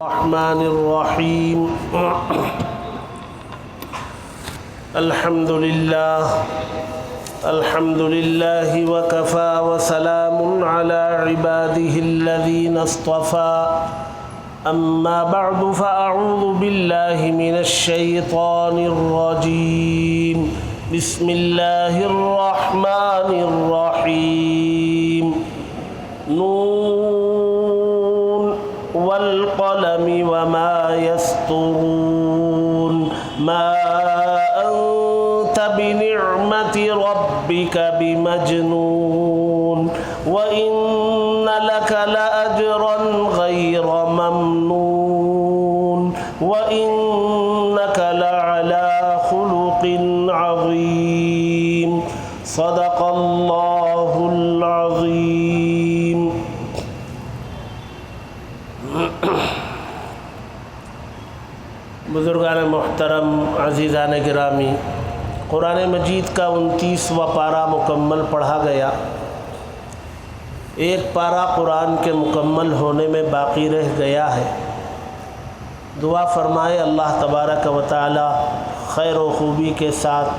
الرحمن الرحیم الحمد للہ وکفى وسلام علی عباده الذین اصطفى اما بعد فاعوذ باللہ من الشیطان الرجیم بسم اللہ الرحمن الرحیم والقلم وما يسطرون ما أنت بنعمة ربك بمجنون وإن لك لأجرا غير ممنون وإنك لعلى خلق عظيم صدق الله العظيم. بزرگان محترم، عزیزان گرامی، قرآن مجید کا 29واں پارہ مکمل پڑھا گیا. ایک پارہ قرآن کے مکمل ہونے میں باقی رہ گیا ہے. دعا فرمائے اللہ تبارک و تعالی خیر و خوبی کے ساتھ،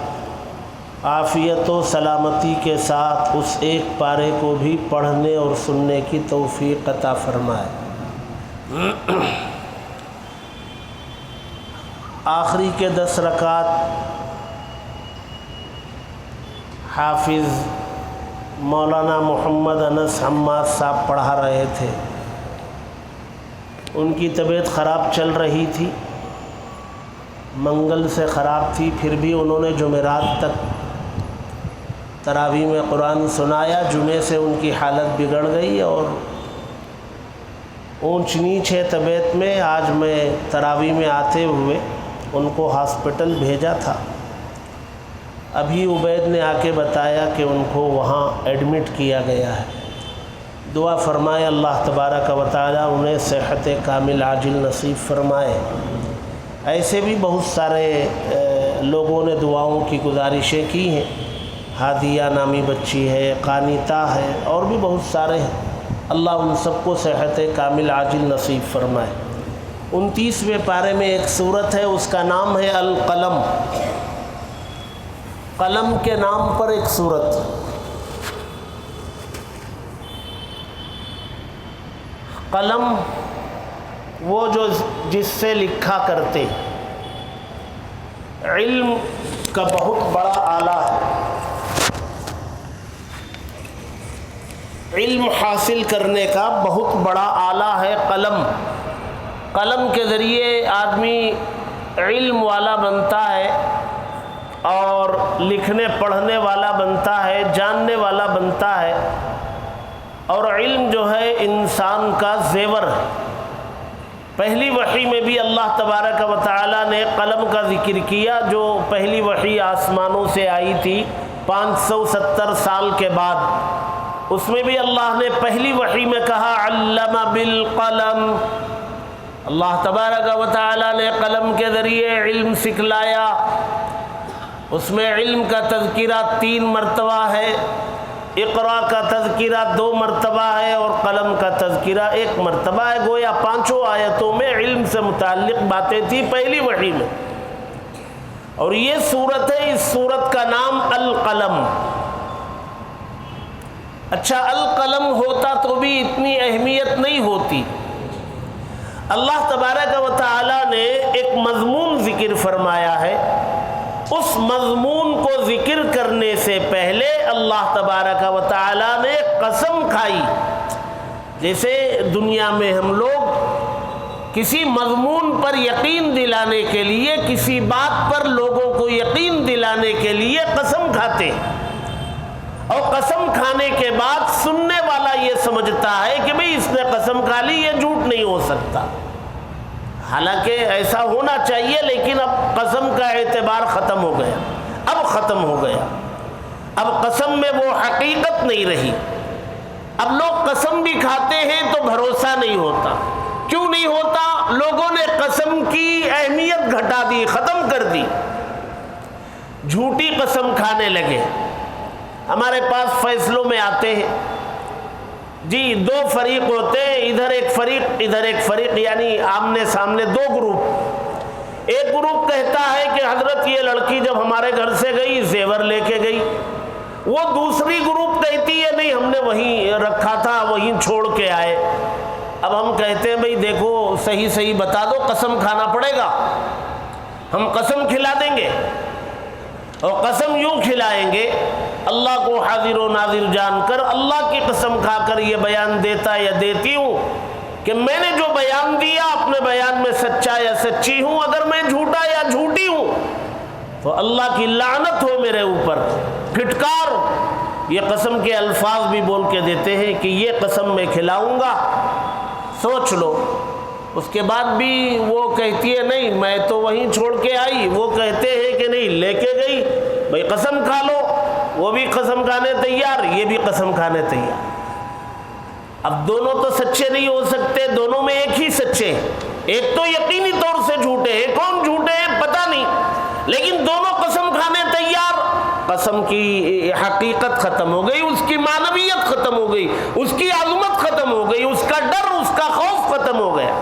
عافیت و سلامتی کے ساتھ اس ایک پارے کو بھی پڑھنے اور سننے کی توفیق عطا فرمائے. آخری کے 10 رکعات حافظ مولانا محمد انس حماد صاحب پڑھا رہے تھے. ان کی طبیعت خراب چل رہی تھی، منگل سے خراب تھی، پھر بھی انہوں نے جمعرات تک تراویح میں قرآن سنایا. جمعے سے ان کی حالت بگڑ گئی اور اونچ نیچ ہے طبیعت میں. آج میں تراویح میں آتے ہوئے ان کو ہاسپٹل بھیجا تھا. ابھی عبید نے آ کے بتایا کہ ان کو وہاں ایڈمٹ کیا گیا ہے. دعا فرمائے اللہ تبارک و تعالی انہیں صحت کامل عاجل نصیب فرمائے. ایسے بھی بہت سارے لوگوں نے دعاؤں کی گزارشیں کی ہیں. ہادیہ نامی بچی ہے، قانیتا ہے، اور بھی بہت سارے ہیں. اللہ ان سب کو صحت کامل عاجل نصیب فرمائے. 29ویں پارے میں ایک سورت ہے، اس کا نام ہے القلم. قلم کے نام پر ایک سورت. قلم وہ جو جس سے لکھا کرتے، علم کا بہت بڑا آلہ ہے. علم حاصل کرنے کا بہت بڑا آلہ ہے قلم. قلم کے ذریعے آدمی علم والا بنتا ہے اور لکھنے پڑھنے والا بنتا ہے، جاننے والا بنتا ہے. اور علم جو ہے انسان کا زیور ہے. پہلی وحی میں بھی اللہ تبارک و تعالی نے قلم کا ذکر کیا، جو پہلی وحی آسمانوں سے آئی تھی 570 سال کے بعد. اس میں بھی اللہ نے پہلی وحی میں کہا علم بالقلم. اللہ تبارک و تعالی نے قلم کے ذریعے علم سکھلایا. اس میں علم کا تذکرہ 3 مرتبہ ہے، اقرا کا تذکرہ 2 مرتبہ ہے، اور قلم کا تذکرہ 1 مرتبہ ہے. گویا 5 آیتوں میں علم سے متعلق باتیں تھی پہلی وحی میں. اور یہ سورت ہے، اس سورت کا نام القلم. اچھا، القلم ہوتا تو بھی اتنی اہمیت نہیں ہوتی. اللہ تبارک و تعالی نے ایک مضمون ذکر فرمایا ہے. اس مضمون کو ذکر کرنے سے پہلے اللہ تبارک و تعالی نے قسم کھائی. جیسے دنیا میں ہم لوگ کسی مضمون پر یقین دلانے کے لیے، کسی بات پر لوگوں کو یقین دلانے کے لیے قسم کھاتے ہیں، اور قسم کھانے کے بعد سننے والا یہ سمجھتا ہے کہ بھئی اس نے قسم کھا لی، یہ جھوٹ نہیں ہو سکتا. حالانکہ ایسا ہونا چاہیے، لیکن اب قسم کا اعتبار ختم ہو گیا. اب ختم ہو گیا. اب قسم میں وہ حقیقت نہیں رہی. اب لوگ قسم بھی کھاتے ہیں تو بھروسہ نہیں ہوتا. کیوں نہیں ہوتا؟ لوگوں نے قسم کی اہمیت گھٹا دی، ختم کر دی. جھوٹی قسم کھانے لگے. ہمارے پاس فیصلوں میں آتے ہیں جی دو فریق ہوتے ہیں، ادھر ایک فریق، یعنی آمنے سامنے دو گروپ۔ ایک گروپ کہتا ہے کہ حضرت یہ لڑکی جب ہمارے گھر سے گئی زیور لے کے گئی، وہ دوسری گروپ کہتی ہے نہیں ہم نے وہیں رکھا تھا، وہیں چھوڑ کے آئے۔ اب ہم کہتے ہیں بھئی دیکھو صحیح بتا دو، قسم کھانا پڑے گا، ہم قسم کھلا دیں گے، اور قسم یوں کھلائیں گے اللہ کو حاضر و ناظر جان کر، اللہ کی قسم کھا کر یہ بیان دیتا یا دیتی ہوں کہ میں نے جو بیان دیا اپنے بیان میں سچا یا سچی ہوں، اگر میں جھوٹا یا جھوٹی ہوں تو اللہ کی لعنت ہو میرے اوپر، پھٹکار۔ یہ قسم کے الفاظ بھی بول کے دیتے ہیں کہ یہ قسم میں کھلاؤں گا، سوچ لو۔ اس کے بعد بھی وہ کہتی ہے نہیں میں تو وہیں چھوڑ کے آئی، وہ کہتے ہیں کہ نہیں لے کے گئی، بھئی قسم کھا لو۔ وہ بھی قسم کھانے تیار، یہ بھی قسم کھانے تیار۔ اب دونوں تو سچے نہیں ہو سکتے، دونوں میں ایک ہی سچے ہیں، ایک تو یقینی طور سے جھوٹے ہیں، کون جھوٹے ہیں پتہ نہیں، لیکن دونوں قسم کھانے تیار۔ قسم کی حقیقت ختم ہو گئی، اس کی معنویت ختم ہو گئی، اس کی عظمت ختم ہو گئی، اس کا ڈر، اس کا خوف ختم ہو گیا۔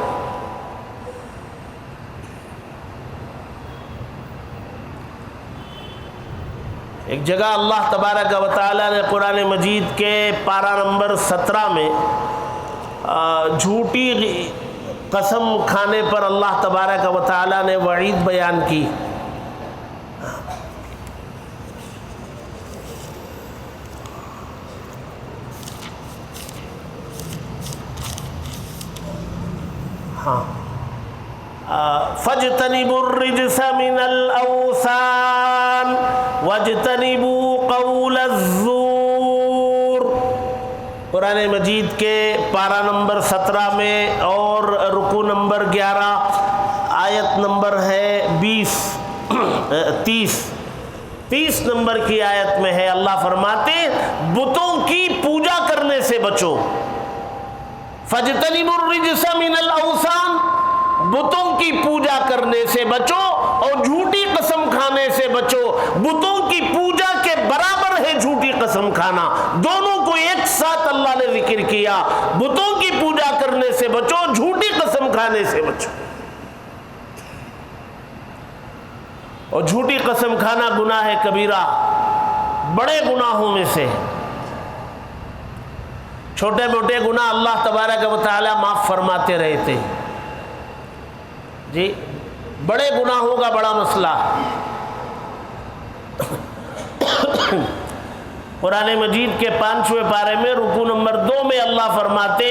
ایک جگہ اللہ تبارک و تعالیٰ نے قرآن مجید کے پارہ نمبر 17 میں جھوٹی قسم کھانے پر اللہ تبارک و تعالیٰ نے وعید بیان کی۔ فَاجْتَنِبُوا الرِّجْسَ مِنَ الْأَوْثَانِ وَاجْتَنِبُوا قَوْلَ الزُّورِ۔ قرآن مجید کے پارہ نمبر 17 میں اور رکوع نمبر 11 آیت نمبر ہے 30 نمبر کی آیت میں ہے، اللہ فرماتے بتوں کی پوجا کرنے سے بچو۔ فَاجْتَنِبُوا الرِّجْسَ مِنَ الْأَوْثَانِ، بتوں کی پوجا کرنے سے بچو اور جھوٹی قسم کھانے سے بچو۔ بتوں کی پوجا کے برابر ہے جھوٹی قسم کھانا، دونوں کو ایک ساتھ اللہ نے ذکر کیا۔ بتوں کی پوجا کرنے سے بچو، جھوٹی قسم کھانے سے بچو۔ اور جھوٹی قسم کھانا گناہ کبیرہ، بڑے گناہوں میں سے۔ چھوٹے موٹے گناہ اللہ تبارک و تعالی معاف فرماتے رہتے ہیں، جی بڑے گناہوں کا بڑا مسئلہ۔ قرآن مجید کے 5ویں پارے میں رکوع نمبر 2 میں اللہ فرماتے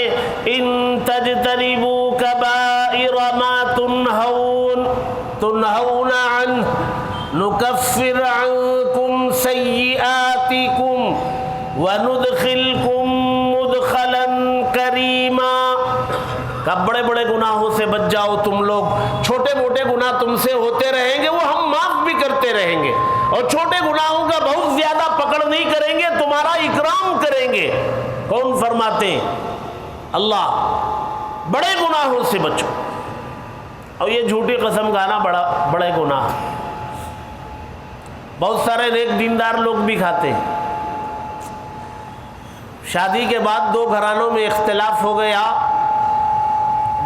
ان تجتنبوا کبائر ما تنہون عنہ نکفر عنکم سیئاتکم وندخلکم مدخلا کریما۔ کب بڑے بڑے گناہوں سے بچ جاؤ تم لوگ، چھوٹے موٹے گناہ تم سے ہوتے رہیں گے، وہ ہم معاف بھی کرتے رہیں گے، اور چھوٹے گناہوں کا بہت زیادہ پکڑ نہیں کریں گے، تمہارا اکرام کریں گے۔ کون فرماتے ہیں؟ اللہ۔ بڑے گناہوں سے بچو۔ اور یہ جھوٹی قسم کھانا بڑے گناہ، بہت سارے نیک دیندار لوگ بھی کھاتے ہیں۔ شادی کے بعد 2 گھرانوں میں اختلاف ہو گیا،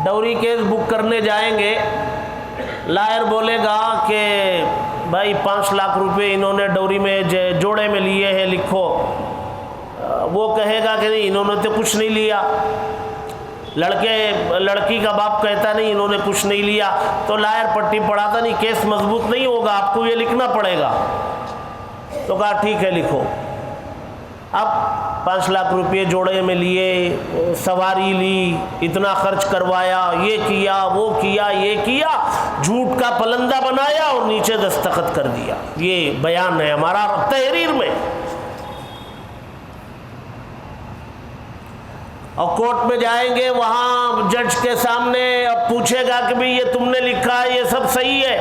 ڈوری کیس بک کرنے جائیں گے، لائر بولے گا کہ بھائی 5 لاکھ روپے انہوں نے ڈوری میں جوڑے میں لیے ہیں، لکھو۔ وہ کہے گا کہ نہیں انہوں نے تو کچھ نہیں لیا۔ لڑکی کا باپ کہتا نہیں انہوں نے کچھ نہیں لیا، تو لائر پٹی پڑھاتا نہیں کیس مضبوط نہیں ہوگا، آپ کو یہ لکھنا پڑے گا۔ تو کہا ٹھیک ہے لکھو۔ اب 5 لاکھ روپے جوڑے میں لیے، سواری لی، اتنا خرچ کروایا، یہ کیا وہ کیا یہ کیا، جھوٹ کا پلندہ بنایا اور نیچے دستخط کر دیا۔ یہ بیان ہے ہمارا تحریر میں۔ اور کورٹ میں جائیں گے، وہاں جج کے سامنے اب پوچھے گا کہ بھئی یہ تم نے لکھا ہے، یہ سب صحیح ہے۔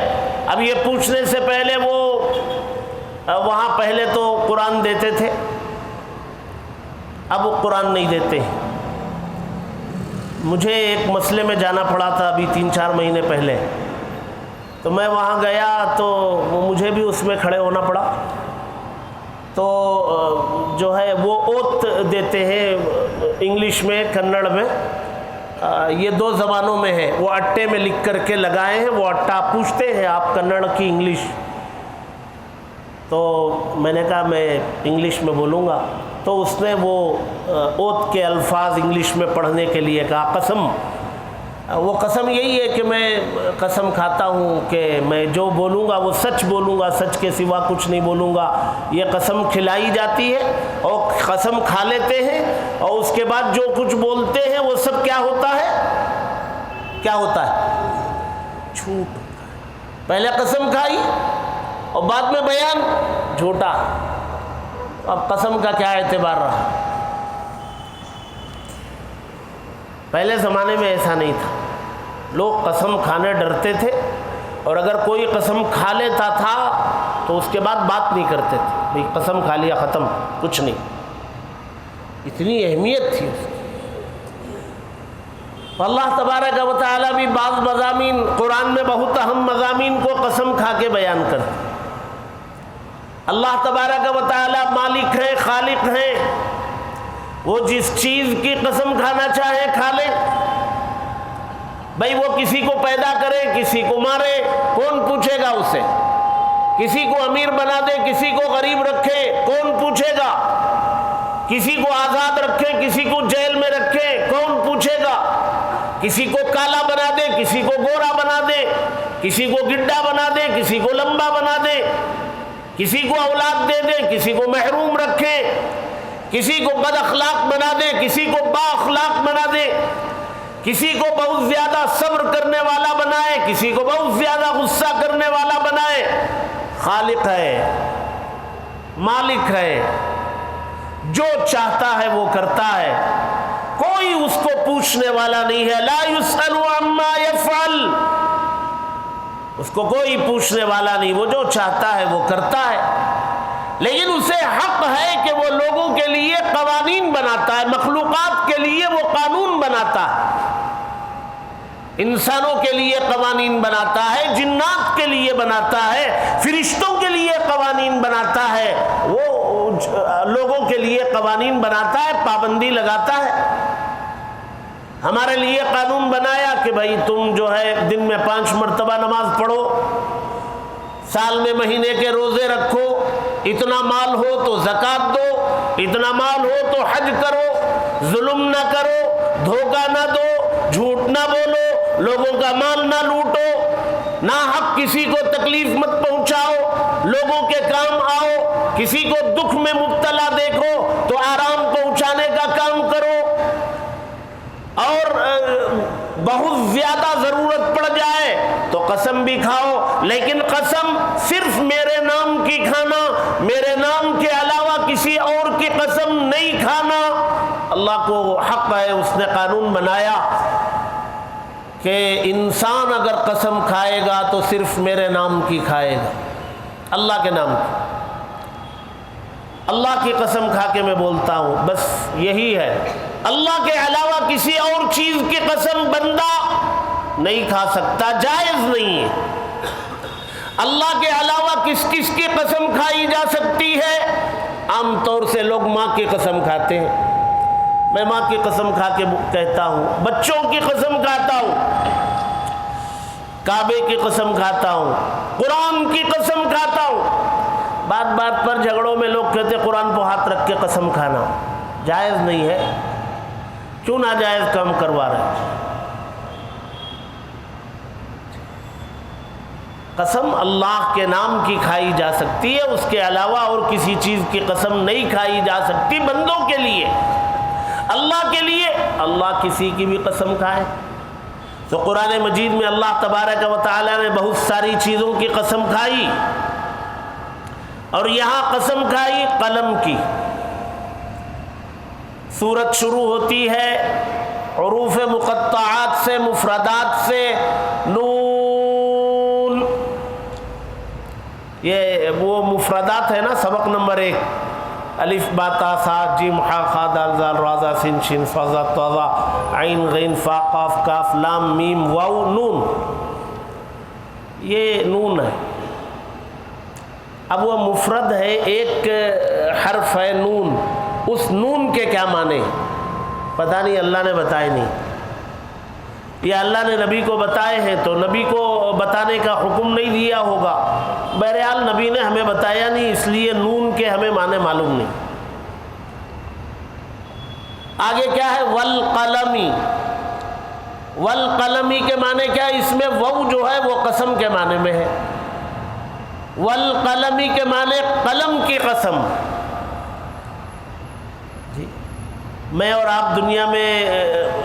اب یہ پوچھنے سے پہلے وہ وہاں پہلے تو قرآن دیتے تھے، اب وہ قرآن نہیں دیتے۔ مجھے ایک مسئلے میں جانا پڑا تھا ابھی 3-4 مہینے پہلے، تو میں وہاں گیا تو مجھے بھی اس میں کھڑے ہونا پڑا۔ تو جو ہے وہ اوت دیتے ہیں انگلش میں، کنڑ میں، یہ دو زبانوں میں ہے، وہ اٹے میں لکھ کر کے لگائے ہیں، وہ اٹا پوچھتے ہیں آپ کنڑ کی انگلش، تو میں نے کہا میں انگلش میں بولوں گا، تو اس نے وہ اوت کے الفاظ انگلش میں پڑھنے کے لیے کہا قسم، وہ قسم یہی ہے کہ میں قسم کھاتا ہوں کہ میں جو بولوں گا وہ سچ بولوں گا، سچ کے سوا کچھ نہیں بولوں گا، یہ قسم کھلائی جاتی ہے اور قسم کھا لیتے ہیں، اور اس کے بعد جو کچھ بولتے ہیں وہ سب کیا ہوتا ہے، کیا ہوتا ہے، جھوٹ، پہلے قسم کھائی اور بعد میں بیان جھوٹا، اب قسم کا کیا اعتبار رہا؟ پہلے زمانے میں ایسا نہیں تھا، لوگ قسم کھانے ڈرتے تھے، اور اگر کوئی قسم کھا لیتا تھا تو اس کے بعد بات نہیں کرتے تھے، بھئی قسم کھا لیا ختم، کچھ نہیں، اتنی اہمیت تھی اس کی۔ اللہ تبارک و تعالیٰ بھی بعض مضامین قرآن میں، بہت اہم مضامین کو قسم کھا کے بیان کرتے۔ اللہ تبارک و تعالیٰ مالک ہیں، خالق ہیں، وہ جس چیز کی قسم کھانا چاہے کھا لے، بھئی وہ کسی کو پیدا کرے، کسی کو مارے، کون پوچھے گا اسے؟ کسی کو امیر بنا دے، کسی کو غریب رکھے، کون پوچھے گا؟ کسی کو آزاد رکھے، کسی کو جیل میں رکھے، کون پوچھے گا؟ کسی کو کالا بنا دے، کسی کو گورا بنا دے، کسی کو گڈھا بنا دے، کسی کو لمبا بنا دے، کسی کو اولاد دے دے، کسی کو محروم رکھے، کسی کو بد اخلاق بنا دے، کسی کو با اخلاق بنا دے، کسی کو بہت زیادہ صبر کرنے والا بنائے، کسی کو بہت زیادہ غصہ کرنے والا بنائے۔ خالق ہے، مالک ہے، جو چاہتا ہے وہ کرتا ہے، کوئی اس کو پوچھنے والا نہیں ہے۔ لا يسأل عما يفعل، اس کو کوئی پوچھنے والا نہیں، وہ جو چاہتا ہے وہ کرتا ہے، لیکن اسے حق ہے کہ وہ لوگوں کے لیے قوانین بناتا ہے، مخلوقات کے لیے وہ قانون بناتا ہے، انسانوں کے لیے قوانین بناتا ہے، جنات کے لیے بناتا ہے، فرشتوں کے لیے قوانین بناتا ہے، وہ لوگوں کے لیے قوانین بناتا ہے، پابندی لگاتا ہے۔ ہمارے لیے قانون بنایا کہ بھائی تم جو ہے دن میں 5 مرتبہ نماز پڑھو، سال میں مہینے کے روزے رکھو، اتنا مال ہو تو زکوٰۃ دو، اتنا مال ہو تو حج کرو، ظلم نہ کرو، دھوکہ نہ دو، جھوٹ نہ بولو، لوگوں کا مال نہ لوٹو، ناحق کسی کو تکلیف مت پہنچاؤ، لوگوں کے کام آؤ، کسی کو دکھ میں مبتلا دیکھو تو آرام پہنچانے کا کام کرو، اور بہت زیادہ ضرورت پڑ جائے تو قسم بھی کھاؤ، لیکن قسم صرف میرے نام کی کھانا، میرے نام کے علاوہ کسی اور کی قسم نہیں کھانا۔ اللہ کو حق ہے، اس نے قانون بنایا کہ انسان اگر قسم کھائے گا تو صرف میرے نام کی کھائے گا، اللہ کے نام کی، اللہ کی قسم کھا کے میں بولتا ہوں، بس یہی ہے۔ اللہ کے علاوہ کسی اور چیز کی قسم بندہ نہیں کھا سکتا، جائز نہیں ہے۔ اللہ کے علاوہ کس کس کی قسم کھائی جا سکتی ہے؟ عام طور سے لوگ ماں کی قسم کھاتے ہیں، میں ماں کی قسم کھا کے کہتا ہوں، بچوں کی قسم کھاتا ہوں، کعبے کی قسم کھاتا ہوں، قرآن کی قسم کھاتا ہوں۔ بات بات پر جھگڑوں میں لوگ کہتے قرآن کو ہاتھ رکھ کے قسم کھانا جائز نہیں ہے، کیوں ناجائز کام کروا رہے ہیں؟ قسم اللہ کے نام کی کھائی جا سکتی ہے، اس کے علاوہ اور کسی چیز کی قسم نہیں کھائی جا سکتی۔ بندوں کے لیے، اللہ کے لیے اللہ کسی کی بھی قسم کھائے تو قرآن مجید میں اللہ تبارک و تعالیٰ نے بہت ساری چیزوں کی قسم کھائی، اور یہاں قسم کھائی قلم کی۔ سورت شروع ہوتی ہے حروف مقطعات سے، مفردات سے، نون، یہ وہ مفردات ہے نا، سبق نمبر 1، الف با تا سا جیم حا خا دال زال را زا سین شین صا ضا طا ظا عین غین فا قاف کاف لام میم واو نون، یہ نون ہے۔ اب وہ مفرد ہے، ایک حرف ہے نون، اس نون کے کیا معنی پتہ نہیں، اللہ نے بتائے نہیں، یا اللہ نے نبی کو بتائے ہیں تو نبی کو بتانے کا حکم نہیں دیا ہوگا، بہرحال نبی نے ہمیں بتایا نہیں، اس لیے نون کے ہمیں معنی معلوم نہیں۔ آگے کیا ہے؟ والقلمی، والقلمی کے معنی کیا ہے؟ اس میں وو جو ہے وہ قسم کے معنی میں ہے، والقلمی کے معنی قلم کی قسم۔ میں اور آپ دنیا میں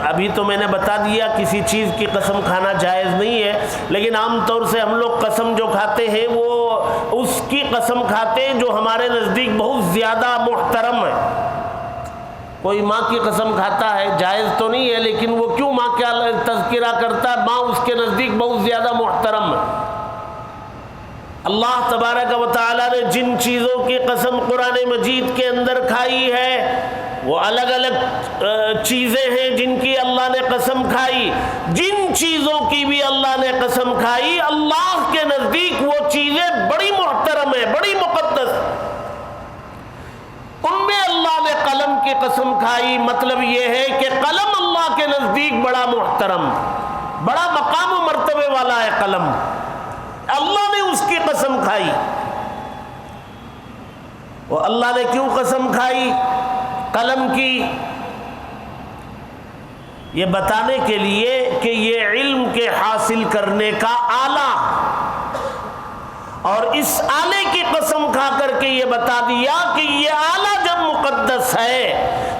ابھی تو میں نے بتا دیا کسی چیز کی قسم کھانا جائز نہیں ہے، لیکن عام طور سے ہم لوگ قسم جو کھاتے ہیں وہ اس کی قسم کھاتے ہیں جو ہمارے نزدیک بہت زیادہ محترم ہے۔ کوئی ماں کی قسم کھاتا ہے، جائز تو نہیں ہے لیکن وہ کیوں ماں کا تذکرہ کرتا ہے؟ ماں اس کے نزدیک بہت زیادہ محترم ہے۔ اللہ تبارک و تعالیٰ نے جن چیزوں کی قسم قرآن مجید کے اندر کھائی ہے وہ الگ الگ چیزیں ہیں جن کی اللہ نے قسم کھائی، جن چیزوں کی بھی اللہ نے قسم کھائی اللہ کے نزدیک وہ چیزیں بڑی محترم ہیں، بڑی مقدس۔ ان میں اللہ نے قلم کی قسم کھائی، مطلب یہ ہے کہ قلم اللہ کے نزدیک بڑا محترم، بڑا مقام و مرتبے والا ہے قلم، اللہ نے اس کی قسم کھائی۔ وہ اللہ نے کیوں قسم کھائی قلم کی؟ یہ بتانے کے لیے کہ یہ علم کے حاصل کرنے کا آلہ، اور اس آلے کی قسم کھا کر کے یہ بتا دیا کہ یہ آلہ جب مقدس ہے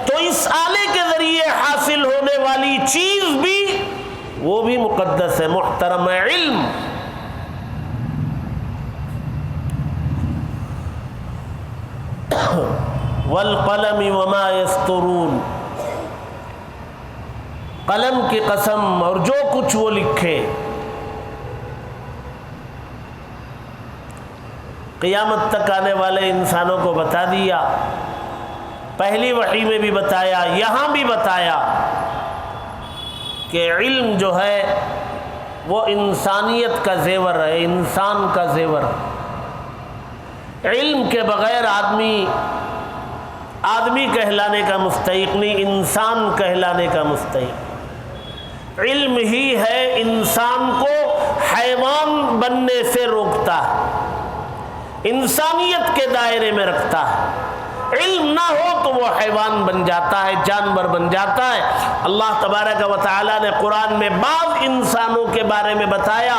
تو اس آلے کے ذریعے حاصل ہونے والی چیز بھی وہ بھی مقدس ہے، محترم ہے۔ علم والقلم وما یسطرون، قلم کی قسم اور جو کچھ وہ لکھے۔ قیامت تک آنے والے انسانوں کو بتا دیا، پہلی وحی میں بھی بتایا، یہاں بھی بتایا کہ علم جو ہے وہ انسانیت کا زیور ہے، انسان کا زیور۔ علم کے بغیر آدمی کہلانے کا مستحق نہیں، انسان کہلانے کا مستحق۔ علم ہی ہے انسان کو حیوان بننے سے روکتا ہے، انسانیت کے دائرے میں رکھتا ہے۔ علم نہ ہو تو وہ حیوان بن جاتا ہے، جانور بن جاتا ہے۔ اللہ تبارک و تعالی نے قرآن میں بعض انسانوں کے بارے میں بتایا،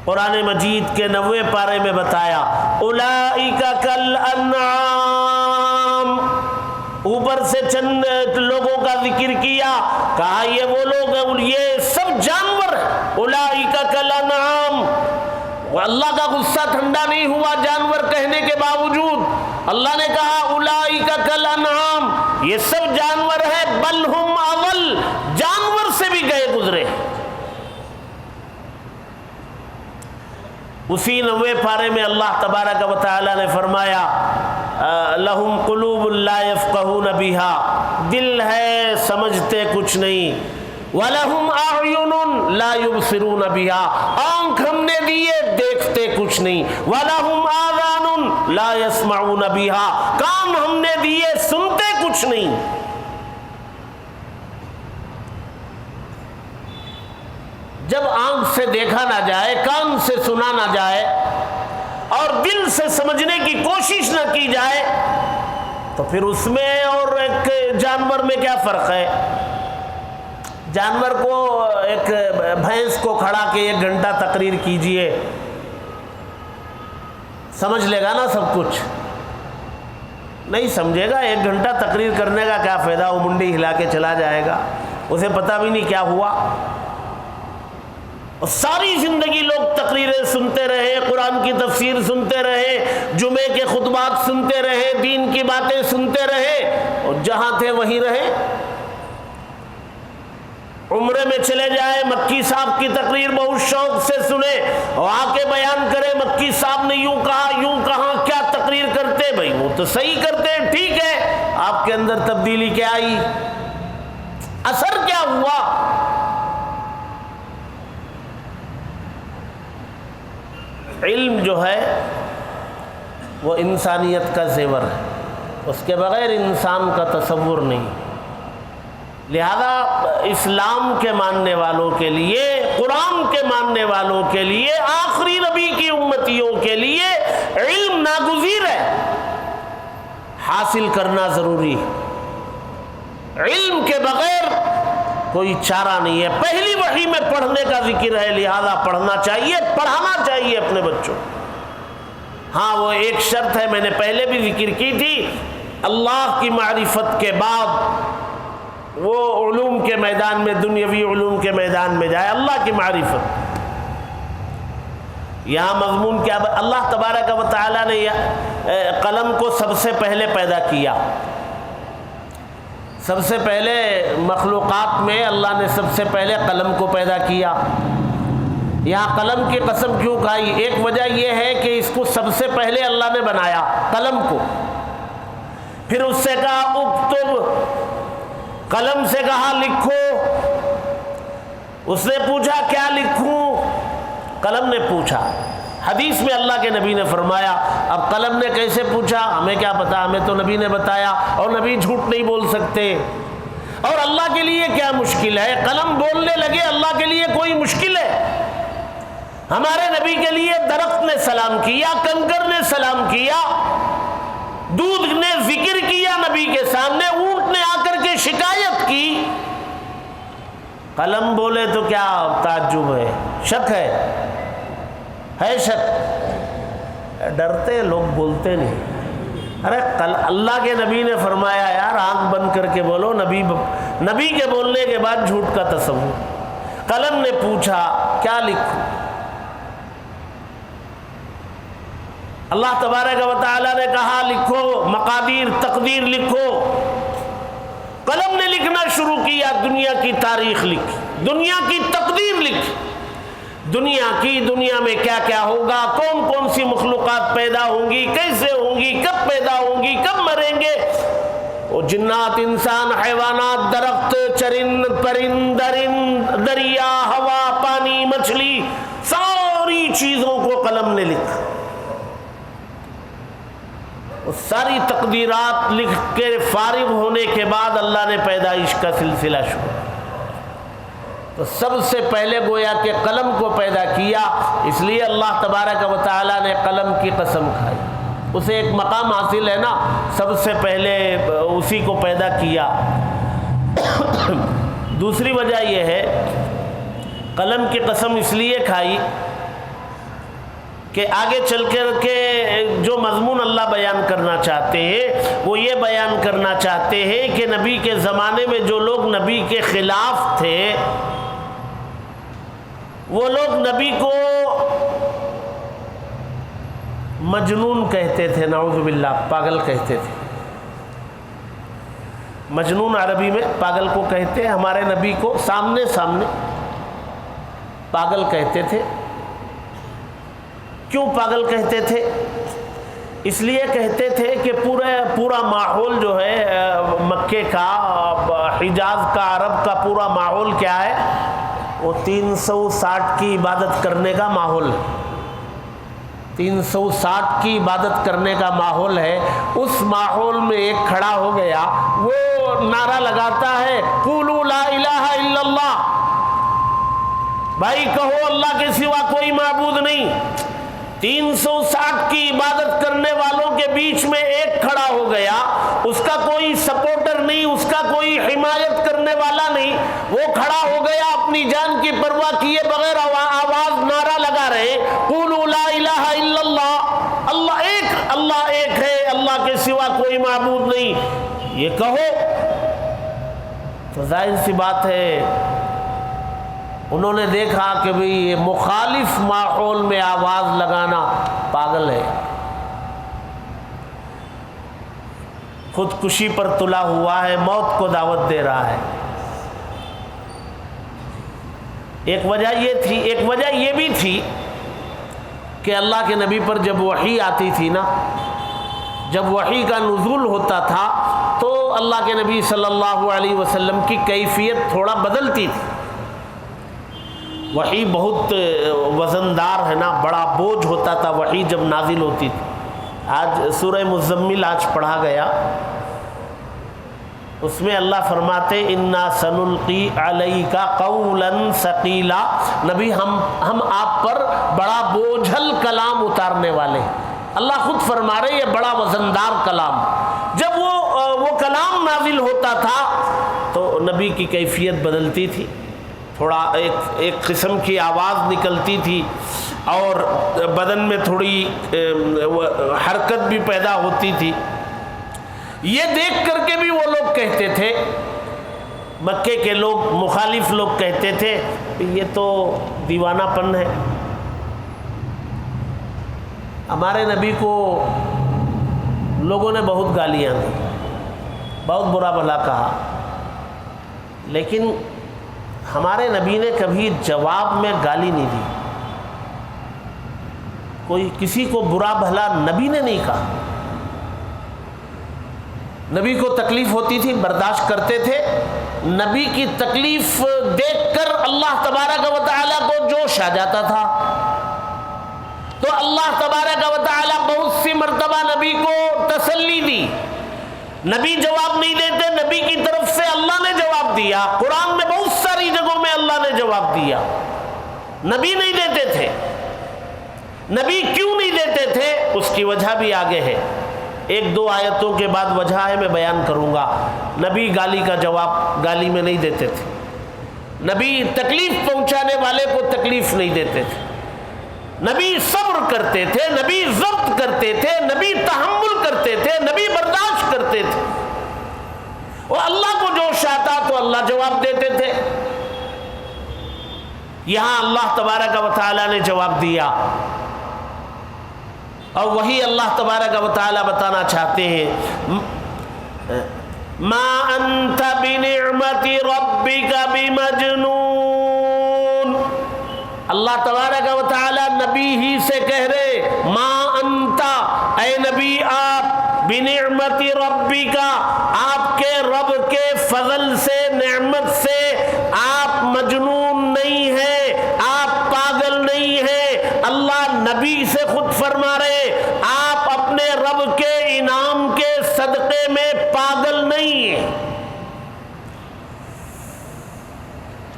قرآن مجید کے 90 پارے میں بتایا، اولئک کالانعام، اوپر سے چند لوگوں کا ذکر کیا، کہا یہ وہ لوگ ہیں، یہ سب جانور ہیں۔ اولئک کالانعام، اللہ کا غصہ ٹھنڈا نہیں ہوا جانور کہنے کے باوجود، اللہ نے کہا اولئک کالانعام، یہ سب جانور ہیں، بل ہم اضل، جانور سے بھی گئے گزرے۔ اسی 90 پارے میں اللہ تبارک و تعالی نے فرمایا لہم قلوب لا یفقہون بہا، دل ہے سمجھتے کچھ نہیں، وَلَهُمْ أَعْيُنٌ لَا يُبْصِرُونَ بِهَا، آنکھ ہم نے دیے دیکھتے کچھ نہیں، وَلَهُمْ آذَانٌ لَا يَسْمَعُونَ بِهَا، کان ہم نے دیے سنتے کچھ نہیں۔ جب آنکھ سے دیکھا نہ جائے، کان سے سنا نہ جائے اور دل سے سمجھنے کی کوشش نہ کی جائے تو پھر اس میں اور ایک جانور میں کیا فرق ہے؟ جانور کو ایک بھینس کو کھڑا کے 1 گھنٹہ تقریر کیجئے، سمجھ لے گا نا سب کچھ؟ نہیں سمجھے گا۔ 1 گھنٹہ تقریر کرنے کا کیا فائدہ، وہ منڈی ہلا کے چلا جائے گا، اسے پتہ بھی نہیں کیا ہوا۔ اور ساری زندگی لوگ تقریریں سنتے رہے، قرآن کی تفسیر سنتے رہے، جمعے کے خطبات سنتے رہے، دین کی باتیں سنتے رہے، اور جہاں تھے وہیں رہے۔ عمرے میں چلے جائے، مکی صاحب کی تقریر بہت شوق سے سنے اور آ کے بیان کرے مکی صاحب نے یوں کہا یوں کہا، کیا تقریر کرتے بھائی؟ وہ تو صحیح کرتے ہیں، ٹھیک ہے، آپ کے اندر تبدیلی کیا آئی؟ اثر کیا ہوا؟ علم جو ہے وہ انسانیت کا زیور ہے، اس کے بغیر انسان کا تصور نہیں۔ لہذا اسلام کے ماننے والوں کے لیے، قرآن کے ماننے والوں کے لیے، آخری نبی کی امتیوں کے لیے علم ناگزیر ہے، حاصل کرنا ضروری ہے۔ علم کے بغیر کوئی چارہ نہیں ہے۔ پہلی وحی میں پڑھنے کا ذکر ہے، لہذا پڑھنا چاہیے، پڑھانا چاہیے اپنے بچوں۔ ہاں وہ ایک شرط ہے، میں نے پہلے بھی ذکر کی تھی، اللہ کی معرفت کے بعد وہ علوم کے میدان میں، دنیاوی علوم کے میدان میں جائے، اللہ کی معرفت۔ یہاں مضمون کیا؟ اللہ تبارک و تعالیٰ نے قلم کو سب سے پہلے پیدا کیا۔ سب سے پہلے مخلوقات میں اللہ نے سب سے پہلے قلم کو پیدا کیا۔ یہاں قلم کی قسم کیوں کھائی؟ ایک وجہ یہ ہے کہ اس کو سب سے پہلے اللہ نے بنایا، قلم کو۔ پھر اس سے کہا اکتب، قلم سے کہا لکھو۔ اس نے پوچھا کیا لکھوں؟ قلم نے پوچھا۔ حدیث میں اللہ کے نبی نے فرمایا، اب قلم نے کیسے پوچھا؟ ہمیں کیا پتا، ہمیں تو نبی نے بتایا، اور نبی جھوٹ نہیں بول سکتے۔ اور اللہ کے لیے کیا مشکل ہے؟ قلم بولنے لگے، اللہ کے لیے کوئی مشکل ہے؟ ہمارے نبی کے لیے درخت نے سلام کیا، کنکر نے سلام کیا، دودھ نے ذکر کیا نبی کے سامنے، اونٹ نے آ کر کے شکایت کی۔ قلم بولے تو کیا تعجب ہے؟ شک ہے شک؟ ڈرتے لوگ، بولتے نہیں۔ ارے اللہ کے نبی نے فرمایا یار آنکھ بند کر کے بولو، نبی کے بولنے کے بعد جھوٹ کا تصور۔ قلم نے پوچھا کیا لکھوں؟ اللہ تبارک و تعالیٰ نے کہا لکھو، مقادیر، تقدیر لکھو۔ قلم نے لکھنا شروع کیا، دنیا کی تاریخ لکھی، دنیا کی تقدیر لکھی، دنیا میں کیا کیا ہوگا، کون کون سی مخلوقات پیدا ہوں گی، کیسے ہوں گی، کب پیدا ہوں گی، کب مریں گے، وہ جنات، انسان، حیوانات، درخت، چرند، پرند، دریا، ہوا، پانی، مچھلی، ساری چیزوں کو قلم نے لکھا۔ ساری تقدیرات لکھ کے فارغ ہونے کے بعد اللہ نے پیدائش کا سلسلہ شروع۔ تو سب سے پہلے گویا کہ قلم کو پیدا کیا، اس لیے اللہ تبارک و تعالیٰ نے قلم کی قسم کھائی۔ اسے ایک مقام حاصل ہے نا، سب سے پہلے اسی کو پیدا کیا۔ دوسری وجہ یہ ہے قلم کی قسم اس لیے کھائی کہ آگے چل کر کے جو مضمون اللہ بیان کرنا چاہتے ہیں وہ یہ بیان کرنا چاہتے ہیں کہ نبی کے زمانے میں جو لوگ نبی کے خلاف تھے، وہ لوگ نبی کو مجنون کہتے تھے، نعوذ باللہ، پاگل کہتے تھے۔ مجنون عربی میں پاگل کو کہتے ہیں، ہمارے نبی کو سامنے پاگل کہتے تھے۔ کیوں پاگل کہتے تھے؟ اس لیے کہتے تھے کہ پورا ماحول جو ہے مکے کا، حجاز کا، عرب کا پورا ماحول کیا ہے؟ وہ 360 کی عبادت کرنے کا ماحول ہے۔ 360 کی عبادت کرنے کا ماحول ہے۔ اس ماحول میں ایک کھڑا ہو گیا، وہ نعرہ لگاتا ہے قولوا لا الہ الا اللہ، بھائی کہو اللہ کے سوا کوئی معبود نہیں۔ 360 کی عبادت کرنے والوں کے بیچ میں ایک کھڑا ہو گیا، اس کا کوئی سپورٹر نہیں، اس کا کوئی حمایت کرنے والا نہیں، وہ کھڑا ہو گیا اپنی جان کی پرواہ کیے بغیر، آواز نعرہ لگا رہے قولوا لا الہ الا اللہ، اللہ ایک ہے، اللہ کے سوا کوئی معبود نہیں، یہ کہو۔ تو ظاہر سی بات ہے انہوں نے دیکھا کہ بھئی یہ مخالف ماحول میں آواز لگانا پاگل ہے، خودکشی پر تلا ہوا ہے، موت کو دعوت دے رہا ہے۔ ایک وجہ یہ تھی، ایک وجہ یہ بھی تھی کہ اللہ کے نبی پر جب وحی آتی تھی نا، جب وحی کا نزول ہوتا تھا تو اللہ کے نبی صلی اللہ علیہ وسلم کی کیفیت تھوڑا بدلتی تھی۔ وحی بہت وزندار ہے نا، بڑا بوجھ ہوتا تھا وحی جب نازل ہوتی تھی۔ آج سورہ مزمل آج پڑھا گیا، اس میں اللہ فرماتے انا سنلقی علیک قولا ثقیلا، نبی ہم آپ پر بڑا بوجھل کلام اتارنے والے ہیں۔ اللہ خود فرما رہے یہ بڑا وزندار کلام۔ جب وہ کلام نازل ہوتا تھا تو نبی کی کیفیت بدلتی تھی، تھوڑا ایک قسم کی آواز نکلتی تھی اور بدن میں تھوڑی حرکت بھی پیدا ہوتی تھی۔ یہ دیکھ کر کے بھی وہ لوگ کہتے تھے، مکے کے لوگ، مخالف لوگ کہتے تھے یہ تو دیوانہ پن ہے۔ ہمارے نبی کو لوگوں نے بہت گالیاں دی، بہت برا بھلا کہا، لیکن ہمارے نبی نے کبھی جواب میں گالی نہیں دی، کوئی کسی کو برا بھلا نبی نے نہیں کہا۔ نبی کو تکلیف ہوتی تھی، برداشت کرتے تھے۔ نبی کی تکلیف دیکھ کر اللہ تبارک و تعالیٰ کو جوش آ جاتا تھا، تو اللہ تبارک و تعالیٰ بہت سی مرتبہ نبی کو تسلی دی۔ نبی جواب نہیں دیتے، نبی کی طرف سے اللہ نے جواب دیا۔ قرآن میں بہت ساری جگہوں میں اللہ نے جواب دیا، نبی نہیں دیتے تھے۔ نبی کیوں نہیں دیتے تھے اس کی وجہ بھی آگے ہے، ایک دو آیتوں کے بعد وجہ ہے، میں بیان کروں گا۔ نبی گالی کا جواب گالی میں نہیں دیتے تھے، نبی تکلیف پہنچانے والے کو تکلیف نہیں دیتے تھے، نبی صبر کرتے تھے، نبی ضبط کرتے تھے، نبی تحمل کرتے تھے، نبی برداشت کرتے تھے۔ اور اللہ کو جوش آتا تو اللہ جواب دیتے تھے۔ یہاں اللہ تبارک و تعالیٰ نے جواب دیا، اور وہی اللہ تبارک و تعالیٰ بتانا چاہتے ہیں، ما انت بنعمت ربک بمجنون۔ اللہ تبارک و تعالیٰ نبی ہی سے کہہ رہے، ما انت، اے نبی آپ، بنعمت ربک، آپ کے رب کے فضل سے، نعمت سے آپ مجنون نہیں ہیں، آپ پاگل نہیں ہیں۔ اللہ نبی سے خود فرما رہے آپ اپنے رب کے انعام کے صدقے میں پاگل نہیں ہیں۔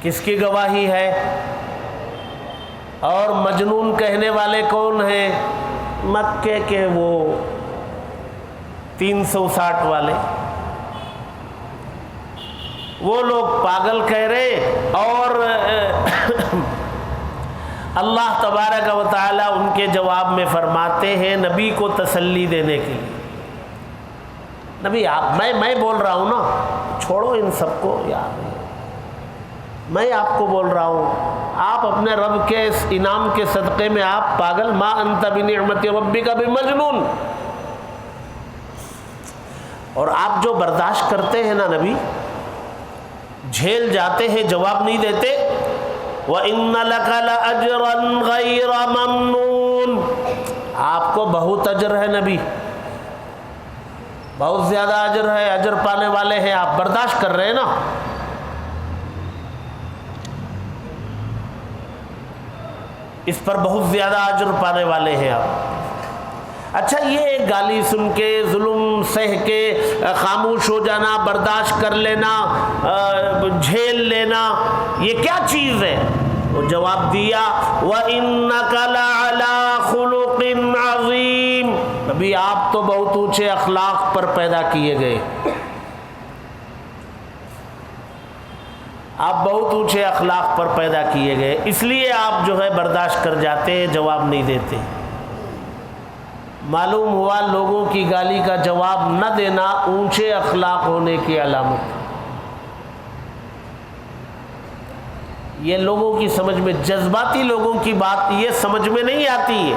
کس کی گواہی ہے؟ اور مجنون کہنے والے کون ہیں؟ مکے کے وہ 360 والے، وہ لوگ پاگل کہہ رہے، اور اللہ تبارک و تعالیٰ ان کے جواب میں فرماتے ہیں نبی کو تسلی دینے کے لیے، نبی آپ، میں بول رہا ہوں نا، چھوڑو ان سب کو یار، میں آپ کو بول رہا ہوں، آپ اپنے رب کے اس انعام کے صدقے میں آپ پاگل، ما انت بنعمت ربک بمجنون۔ اور آپ جو برداشت کرتے ہیں نا نبی، جھیل جاتے ہیں، جواب نہیں دیتے، وَإِنَّ لَكَ لَأَجْرًا غَيْرَ مَمْنُونَ، آپ کو بہت اجر ہے نبی، بہت زیادہ اجر ہے، اجر پانے والے ہیں آپ، برداشت کر رہے ہیں نا۔ اس پر بہت زیادہ اجر پانے والے ہیں آپ۔ اچھا، یہ گالی سن کے، ظلم سہ کے، خاموش ہو جانا، برداشت کر لینا، جھیل لینا، یہ کیا چیز ہے؟ وہ جواب دیا، وَإِنَّكَ لَعَلَىٰ خُلُقٍ عَظِيمٍ، نبی آپ تو بہت اونچے اخلاق پر پیدا کیے گئے، آپ بہت اونچے اخلاق پر پیدا کیے گئے، اس لیے آپ جو ہے برداشت کر جاتے ہیں، جواب نہیں دیتے۔ معلوم ہوا لوگوں کی گالی کا جواب نہ دینا اونچے اخلاق ہونے کی علامت۔ یہ لوگوں کی سمجھ میں، جذباتی لوگوں کی بات یہ سمجھ میں نہیں آتی ہے،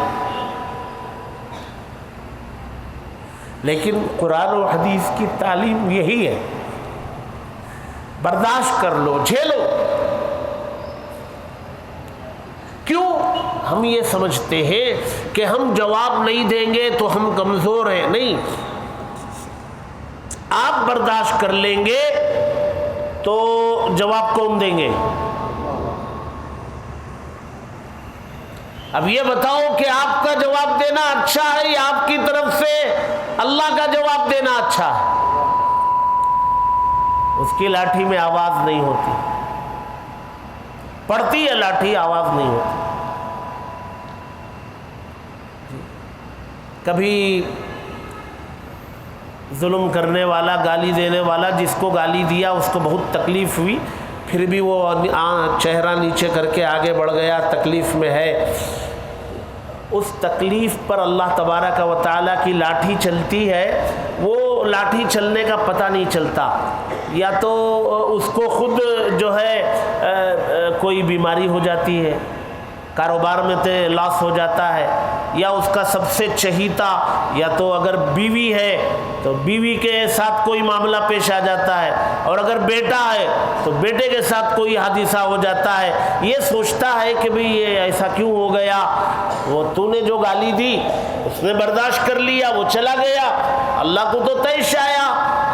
لیکن قرآن و حدیث کی تعلیم یہی ہے، برداشت کر لو، جھیلو۔ کیوں؟ ہم یہ سمجھتے ہیں کہ ہم جواب نہیں دیں گے تو ہم کمزور ہیں، نہیں، آپ برداشت کر لیں گے تو جواب کون دیں گے؟ اب یہ بتاؤ کہ آپ کا جواب دینا اچھا ہے یا آپ کی طرف سے اللہ کا جواب دینا اچھا ہے؟ اس کی لاٹھی میں آواز نہیں ہوتی، پڑتی ہے لاٹھی، آواز نہیں ہوتی۔ کبھی ظلم کرنے والا، گالی دینے والا، جس کو گالی دیا اس کو بہت تکلیف ہوئی، پھر بھی وہ چہرہ نیچے کر کے آگے بڑھ گیا، تکلیف میں ہے، اس تکلیف پر اللہ تبارک و تعالیٰ کی لاٹھی چلتی ہے، وہ لاٹھی چلنے کا پتہ نہیں چلتا، یا تو اس کو خود جو ہے کوئی بیماری ہو جاتی ہے، کاروبار میں لاس ہو جاتا ہے، یا اس کا سب سے چہیتا، یا تو اگر بیوی ہے تو بیوی کے ساتھ کوئی معاملہ پیش آ جاتا ہے، اور اگر بیٹا ہے تو بیٹے کے ساتھ کوئی حادثہ ہو جاتا ہے، یہ سوچتا ہے کہ بھئی یہ ایسا کیوں ہو گیا، وہ تو نے جو گالی دی اس نے برداشت کر لیا، وہ چلا گیا، اللہ کو تو طیش آیا،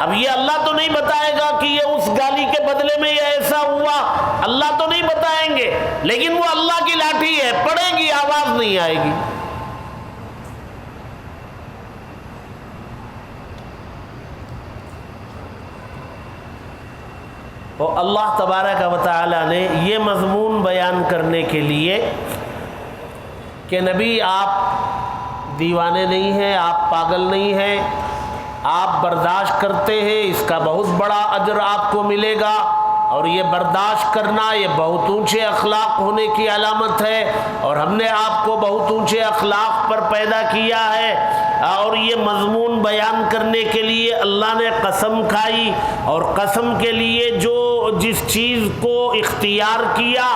اب یہ اللہ تو نہیں بتائے گا کہ یہ اس گالی کے بدلے میں یہ ایسا ہوا، اللہ تو نہیں بتائیں گے، لیکن وہ اللہ کی لاٹھی ہے، پڑے گی، آواز نہیں آئے گی۔ تو اللہ تبارک و تعالی نے یہ مضمون بیان کرنے کے لیے کہ نبی آپ دیوانے نہیں ہیں، آپ پاگل نہیں ہیں، آپ برداشت کرتے ہیں، اس کا بہت بڑا اجر آپ کو ملے گا، اور یہ برداشت کرنا یہ بہت اونچے اخلاق ہونے کی علامت ہے، اور ہم نے آپ کو بہت اونچے اخلاق پر پیدا کیا ہے، اور یہ مضمون بیان کرنے کے لیے اللہ نے قسم کھائی، اور قسم کے لیے جو جس چیز کو اختیار کیا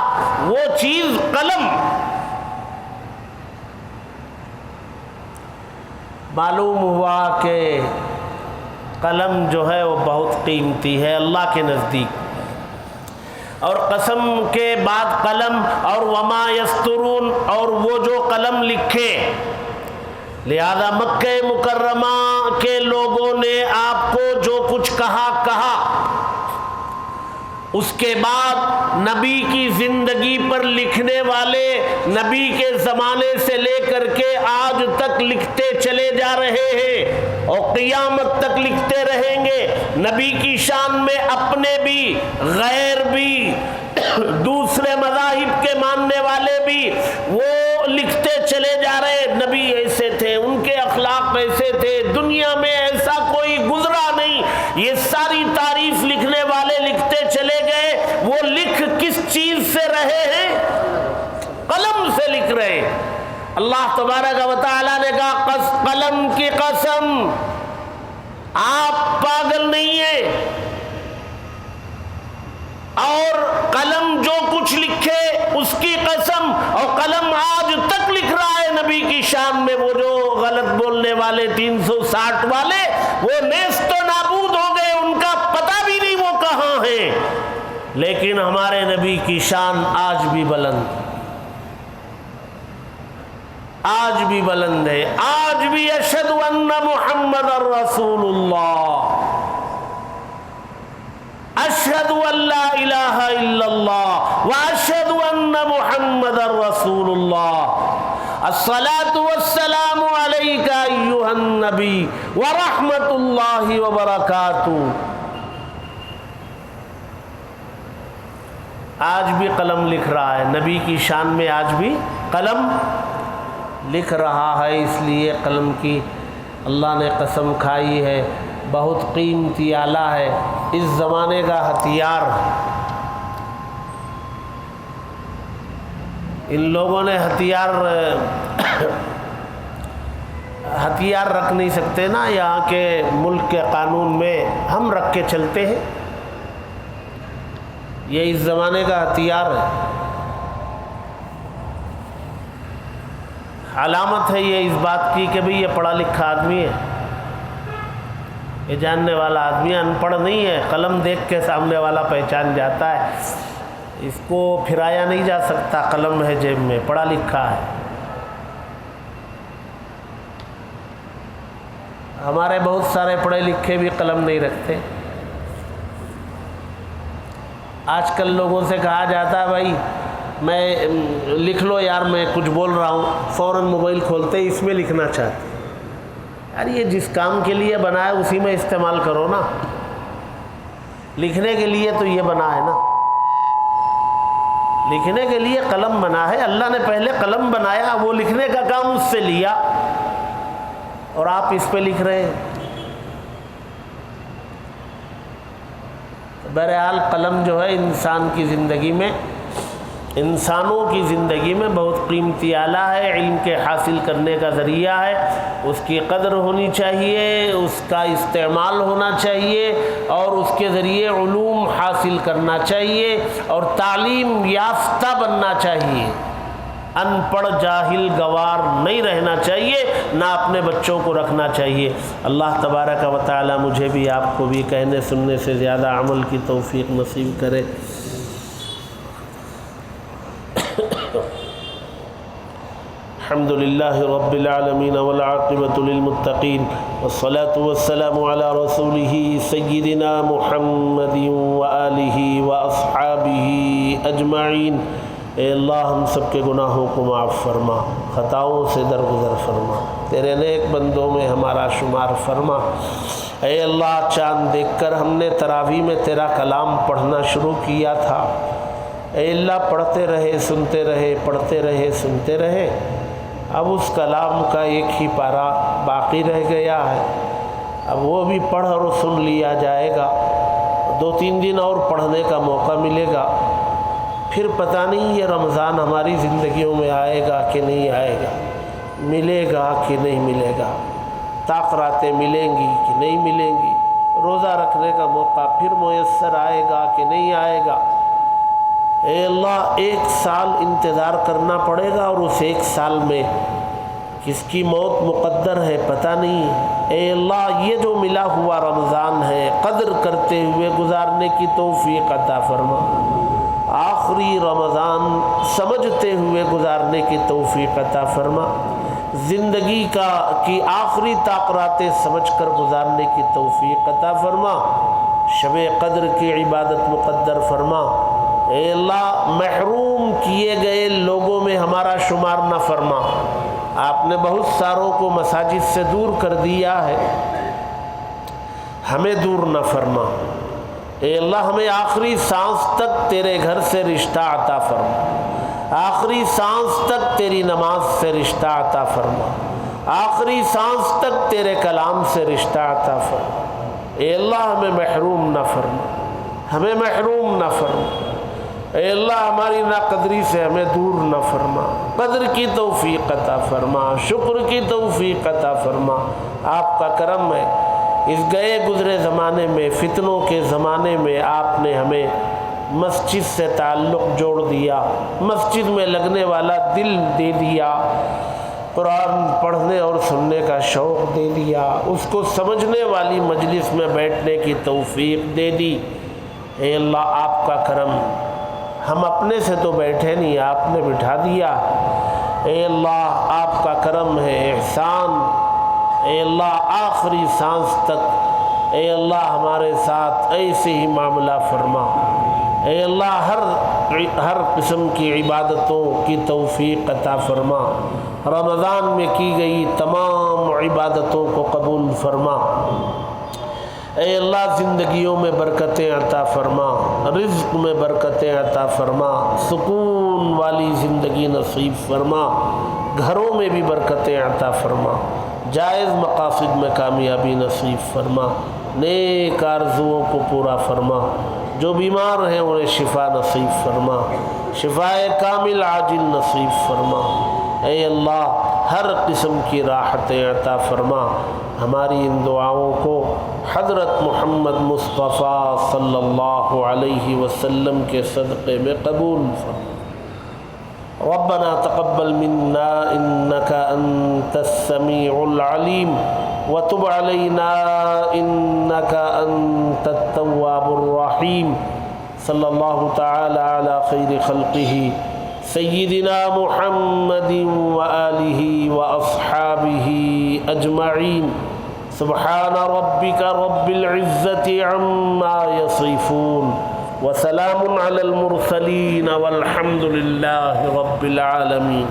وہ چیز قلم۔ معلوم ہوا کہ قلم جو ہے وہ بہت قیمتی ہے اللہ کے نزدیک، اور قسم کے بعد قلم، اور وما یسترون، اور وہ جو قلم لکھے، لہذا مکہ مکرمہ کے لوگوں نے آپ کو جو کچھ کہا، اس کے بعد نبی کی زندگی پر لکھنے والے نبی کے زمانے سے لے کر کے آج تک لکھتے چلے جا رہے ہیں، اور قیامت تک لکھتے رہیں گے، نبی کی شان میں اپنے بھی، غیر بھی، دوسرے مذاہب کے ماننے والے بھی، وہ لکھتے چلے جا رہے، نبی ایسے تھے، ان کے اخلاق ایسے تھے، دنیا میں ایسا کوئی گزرا نہیں، یہ ساری تعریف لکھنے والے لکھتے چلے گئے۔ وہ لکھ کس چیز سے رہے ہیں؟ قلم سے لکھ رہے ہیں۔ اللہ تبارک و تعالیٰ نے کہا قلم کی قسم، آپ پاگل نہیں ہیں، اور قلم جو کچھ لکھے اس کی قسم، اور قلم آج تک لکھ رہا ہے نبی کی شان میں۔ وہ جو غلط بولنے والے 360 والے وہ نیست و نابود ہو گئے، ان کا پتہ بھی نہیں وہ کہاں ہیں، لیکن ہمارے نبی کی شان آج بھی بلند، آج بھی بلند ہے، آج بھی اشہد ان محمد رسول اللہ، اشہد ان لا الہ الا اللہ واشہد ان محمد رسول اللہ، الصلاۃ والسلام علیک ایھا النبی ورحمۃ اللہ وبرکاتہ۔ آج بھی قلم لکھ رہا ہے، نبی کی شان میں آج بھی قلم لکھ رہا ہے، اس لیے قلم کی اللہ نے قسم کھائی ہے، بہت قیمتی آلہ ہے، اس زمانے کا ہتھیار۔ ان لوگوں نے ہتھیار رکھ نہیں سکتے نا، یہاں کے ملک کے قانون میں ہم رکھ کے چلتے ہیں، یہ اس زمانے کا ہتھیار ہے، علامت ہے یہ اس بات کی کہ بھئی یہ پڑھا لکھا آدمی ہے، یہ جاننے والا آدمی، ان پڑھ نہیں ہے، قلم دیکھ کے سامنے والا پہچان جاتا ہے، اس کو پھرایا نہیں جا سکتا، قلم ہے جیب میں، پڑھا لکھا ہے۔ ہمارے بہت سارے پڑھے لکھے بھی قلم نہیں رکھتے۔ آج کل لوگوں سے کہا جاتا ہے بھائی میں لکھ لو یار میں کچھ بول رہا ہوں، فوراً موبائل کھولتے اس میں لکھنا چاہتے یار یہ جس کام کے لیے بنا ہے اسی میں استعمال کرو نا، لکھنے کے لیے تو یہ بنا ہے نا، لکھنے کے لیے قلم بنا ہے، اللہ نے پہلے قلم بنایا، وہ لکھنے کا کام اس سے لیا اور آپ اس پہ لکھ رہے ہیں۔ بہرحال قلم جو ہے انسان کی زندگی میں، انسانوں کی زندگی میں بہت قیمتی آلہ ہے، علم کے حاصل کرنے کا ذریعہ ہے، اس کی قدر ہونی چاہیے، اس کا استعمال ہونا چاہیے اور اس کے ذریعے علوم حاصل کرنا چاہیے اور تعلیم یافتہ بننا چاہیے، ان پڑھ جاہل گوار نہیں رہنا چاہیے، نہ اپنے بچوں کو رکھنا چاہیے۔ اللہ تبارک و تعالی مجھے بھی آپ کو بھی کہنے سننے سے زیادہ عمل کی توفیق نصیب کرے۔ الحمد للہ رب العالمین والعاقبۃ للمتقین والصلاة والسلام علی رسولہ سیدنا محمد وآلہ واصحابہ اجمعین۔ اے اللہ ہم سب کے گناہوں کو معاف فرما، خطاؤں سے درگزر فرما، تیرے نیک بندوں میں ہمارا شمار فرما۔ اے اللہ چاند دیکھ کر ہم نے تراویح میں تیرا کلام پڑھنا شروع کیا تھا، اے اللہ پڑھتے رہے سنتے رہے، پڑھتے رہے سنتے رہے، اب اس کلام کا ایک ہی پارہ باقی رہ گیا ہے، اب وہ بھی پڑھ اور سن لیا جائے گا، 2-3 دن اور پڑھنے کا موقع ملے گا، پھر پتہ نہیں یہ رمضان ہماری زندگیوں میں آئے گا کہ نہیں آئے گا، ملے گا کہ نہیں ملے گا، طاقتیں ملیں گی کہ نہیں ملیں گی، روزہ رکھنے کا موقع پھر میسر آئے گا کہ نہیں آئے گا۔ اے اللہ 1 سال انتظار کرنا پڑے گا اور اس 1 سال میں کس کی موت مقدر ہے پتہ نہیں۔ اے اللہ یہ جو ملا ہوا رمضان ہے قدر کرتے ہوئے گزارنے کی توفیق عطا فرما، آخری رمضان سمجھتے ہوئے گزارنے کی توفیق عطا فرما، زندگی کی آخری طاقتیں سمجھ کر گزارنے کی توفیق عطا فرما، شب قدر کی عبادت مقدر فرما۔ اے اللہ محروم کیے گئے لوگوں میں ہمارا شمار نہ فرما، آپ نے بہت ساروں کو مساجد سے دور کر دیا ہے، ہمیں دور نہ فرما۔ اے اللہ ہمیں آخری سانس تک تیرے گھر سے رشتہ عطا فرما، آخری سانس تک تیری نماز سے رشتہ عطا فرما، آخری سانس تک تیرے کلام سے رشتہ عطا فرما۔ اے اللہ ہمیں محروم نہ فرما، ہمیں محروم نہ فرما۔ اے اللہ ہماری ناقدری سے ہمیں دور نہ فرما، قدر کی توفیق عطا فرما، شکر کی توفیق عطا فرما۔ آپ کا کرم ہے، اس گئے گزرے زمانے میں، فتنوں کے زمانے میں آپ نے ہمیں مسجد سے تعلق جوڑ دیا، مسجد میں لگنے والا دل دے دیا، قرآن پڑھنے اور سننے کا شوق دے دیا، اس کو سمجھنے والی مجلس میں بیٹھنے کی توفیق دے دی۔ اے اللہ آپ کا کرم، ہم اپنے سے تو بیٹھے نہیں، آپ نے بٹھا دیا۔ اے اللہ آپ کا کرم ہے، احسان۔ اے اللہ آخری سانس تک اے اللہ ہمارے ساتھ ایسے ہی معاملہ فرما۔ اے اللہ ہر قسم کی عبادتوں کی توفیق عطا فرما، رمضان میں کی گئی تمام عبادتوں کو قبول فرما۔ اے اللہ زندگیوں میں برکتیں عطا فرما، رزق میں برکتیں عطا فرما، سکون والی زندگی نصیب فرما، گھروں میں بھی برکتیں عطا فرما، جائز مقاصد میں کامیابی نصیب فرما، نیک آرزوؤں کو پورا فرما، جو بیمار ہیں انہیں شفا نصیب فرما، شفائے کامل عاجل نصیب فرما۔ اے اللہ ہر قسم کی راحتیں عطا فرما، ہماری ان دعاؤں کو حضرت محمد مصطفیٰ صلی اللہ علیہ وسلم کے صدقے میں قبول فرما۔ ربنا تقبل منا انك انت السميع العليم وتب علينا انك انت التواب الرحيم صلی اللہ تعالی علی خیر خلقہ سیدنا محمد وآلہ واصحابہ اجمعین۔ سبحان ربک رب العزة عما یصفون وسلام علی المرسلین والحمد للہ رب العالمین۔